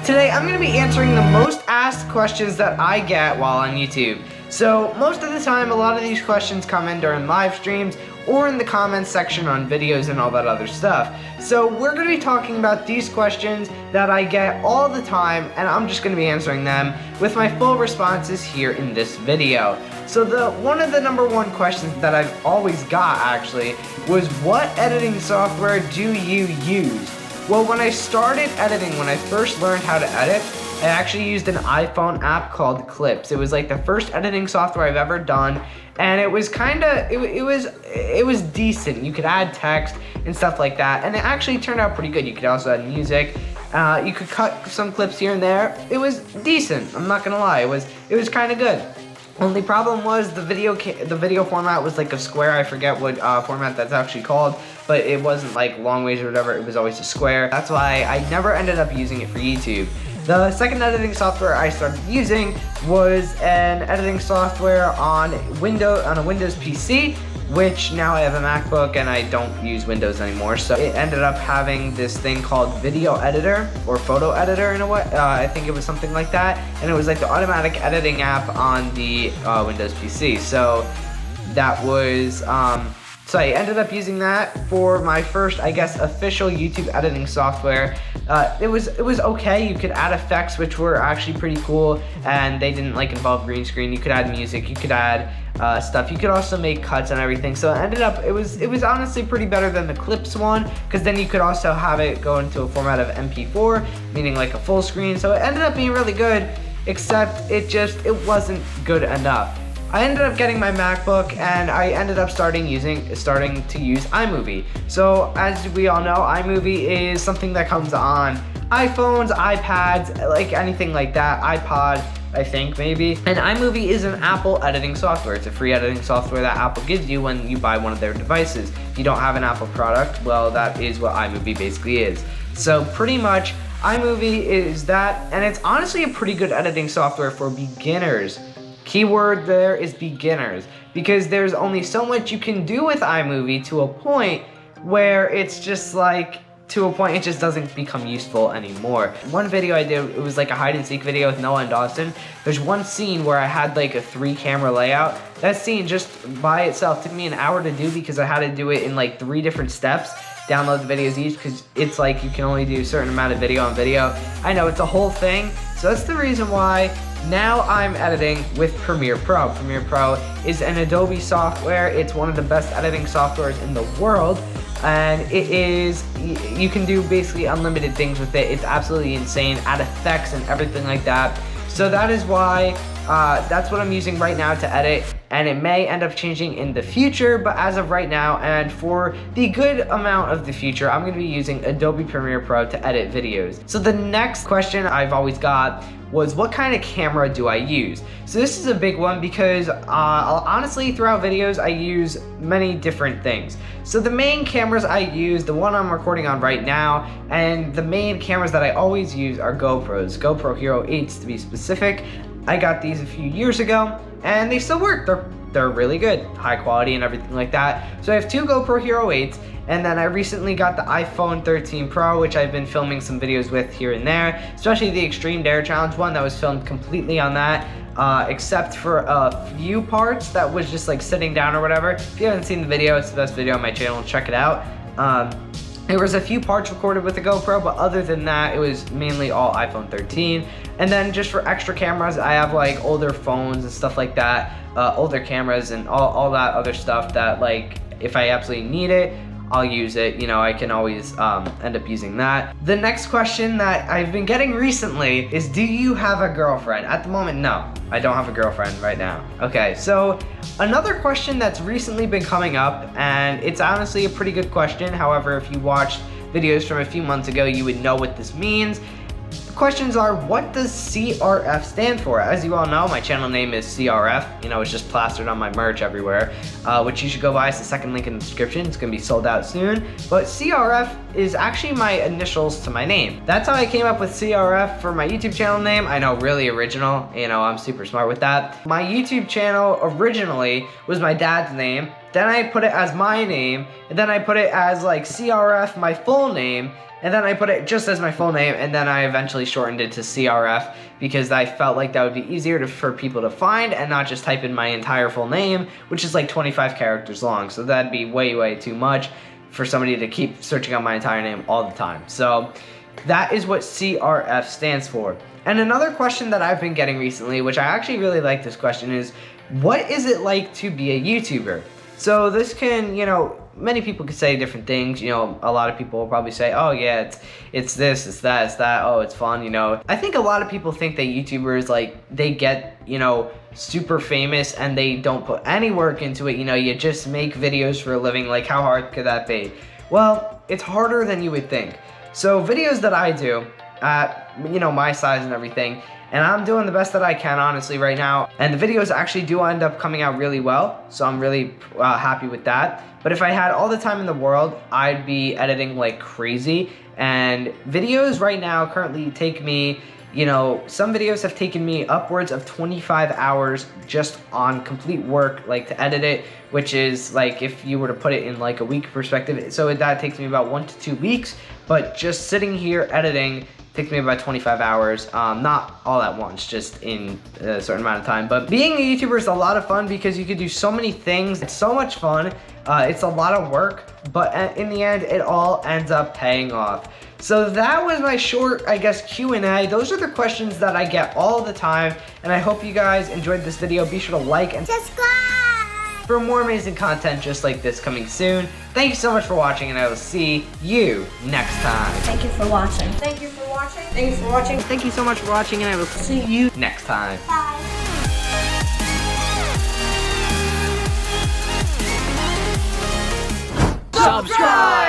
Today I'm going to be answering the most asked questions that I get while on YouTube. So most of the time, a lot of these questions come in during live streams or in the comments section on videos and all that other stuff. So we're going to be talking about these questions that I get all the time, and I'm just going to be answering them with my full responses here in this video. So one of the number one questions that I've always got actually was, what editing software do you use? Well, when I started editing, when I first learned how to edit, I actually used an iPhone app called Clips. It was like the first editing software I've ever done, and it was it was decent. You could add text and stuff like that, and it actually turned out pretty good. You could also add music. You could cut some clips here and there. It was decent. I'm not gonna lie. It was kind of good. Only problem was the video format was like a square. I forget what format that's actually called, but it wasn't like long ways or whatever. It was always a square. That's why I never ended up using it for YouTube. The second editing software I started using was an editing software on a Windows PC, which now I have a MacBook and I don't use Windows anymore. So it ended up having this thing called Video Editor or Photo Editor in a way. I think it was something like that. And it was like the automatic editing app on the Windows PC. So that was, so I ended up using that for my first, I guess, official YouTube editing software. It was okay. You could add effects, which were actually pretty cool, and they didn't like involve green screen. You could add music, you could add stuff. You could also make cuts and everything. So it ended up, it was honestly pretty better than the Clips one, because then you could also have it go into a format of MP4, meaning like a full screen. So it ended up being really good, except it wasn't good enough. I ended up getting my MacBook, and I ended up starting to use iMovie. So as we all know, iMovie is something that comes on iPhones, iPads, like anything like that, iPod, I think maybe. And iMovie is an Apple editing software. It's a free editing software that Apple gives you when you buy one of their devices. If you don't have an Apple product, well, that is what iMovie basically is. So pretty much iMovie is that, and it's honestly a pretty good editing software for beginners. Keyword there is beginners, because there's only so much you can do with iMovie to a point where it's just like, it just doesn't become useful anymore. One video I did, it was like a hide and seek video with Noah and Dawson. There's one scene where I had like a 3-camera layout. That scene just by itself took me an hour to do, because I had to do it in like 3 different steps. Download the videos each, because it's like you can only do a certain amount of video on video. I know, it's a whole thing. So that's the reason why now I'm editing with Premiere Pro. Premiere Pro is an Adobe software. It's one of the best editing softwares in the world, and you can do basically unlimited things with it. It's absolutely insane, add effects and everything like that. So that is why that's what I'm using right now to edit, and it may end up changing in the future, but as of right now, and for the good amount of the future, I'm going to be using Adobe Premiere Pro to edit videos. So the next question I've always got was, what kind of camera do I use? So this is a big one, because honestly, throughout videos, I use many different things. So the main cameras I use, the one I'm recording on right now, and the main cameras that I always use are GoPros, GoPro Hero 8s to be specific. I got these a few years ago, and they still work. They're really good, high quality and everything like that. So I have 2 GoPro Hero 8s, and then I recently got the iPhone 13 Pro, which I've been filming some videos with here and there, especially the Extreme Dare Challenge one that was filmed completely on that, except for a few parts that was just like sitting down or whatever. If you haven't seen the video, it's the best video on my channel, check it out. There was a few parts recorded with the GoPro, but other than that, it was mainly all iPhone 13. And then just for extra cameras, I have like older phones and stuff like that, older cameras and all that other stuff that, like, if I absolutely need it, I'll use it. You know, I can always end up using that. The next question that I've been getting recently is, do you have a girlfriend? At the moment, no, I don't have a girlfriend right now. Okay, so another question that's recently been coming up, and it's honestly a pretty good question. However, if you watched videos from a few months ago, you would know what this means. The questions are, what does CRF stand for? As you all know, my channel name is CRF. You know, it's just plastered on my merch everywhere, which you should go buy. It's the second link in the description. It's gonna be sold out soon. But CRF is actually my initials to my name. That's how I came up with CRF for my YouTube channel name. I know, really original. You know, I'm super smart with that. My YouTube channel originally was my dad's name. Then I put it as my name, and then I put it as like CRF, my full name, and then I put it just as my full name, and then I eventually shortened it to CRF because I felt like that would be easier for people to find and not just type in my entire full name, which is like 25 characters long. So that'd be way, way too much for somebody to keep searching up my entire name all the time. So that is what CRF stands for. And another question that I've been getting recently, which I actually really like this question, is what is it like to be a YouTuber? So this can, you know, many people could say different things. You know, a lot of people will probably say, oh yeah, it's this, it's that, oh, it's fun, you know. I think a lot of people think that YouTubers, like, they get, you know, super famous and they don't put any work into it. You know, you just make videos for a living. Like, how hard could that be? Well, it's harder than you would think. So videos that I do at, you know, my size and everything, and I'm doing the best that I can, honestly, right now. And the videos actually do end up coming out really well, so I'm really happy with that. But if I had all the time in the world, I'd be editing like crazy. And videos right now currently take me, you know, some videos have taken me upwards of 25 hours just on complete work, like to edit it, which is like, if you were to put it in like a week perspective, so that takes me about 1 to 2 weeks. But just sitting here editing takes me about 25 hours, not all at once, just in a certain amount of time. But being a YouTuber is a lot of fun because you can do so many things. It's so much fun. It's a lot of work, but in the end, it all ends up paying off. So that was my short, I guess, Q&A. Those are the questions that I get all the time, and I hope you guys enjoyed this video. Be sure to like and subscribe for more amazing content just like this coming soon. Thank you so much for watching, and I will see you next time. Thank you for watching. Thank you for watching. Thank you for watching. Thank you so much for watching, and I will see you next time. Bye. Subscribe!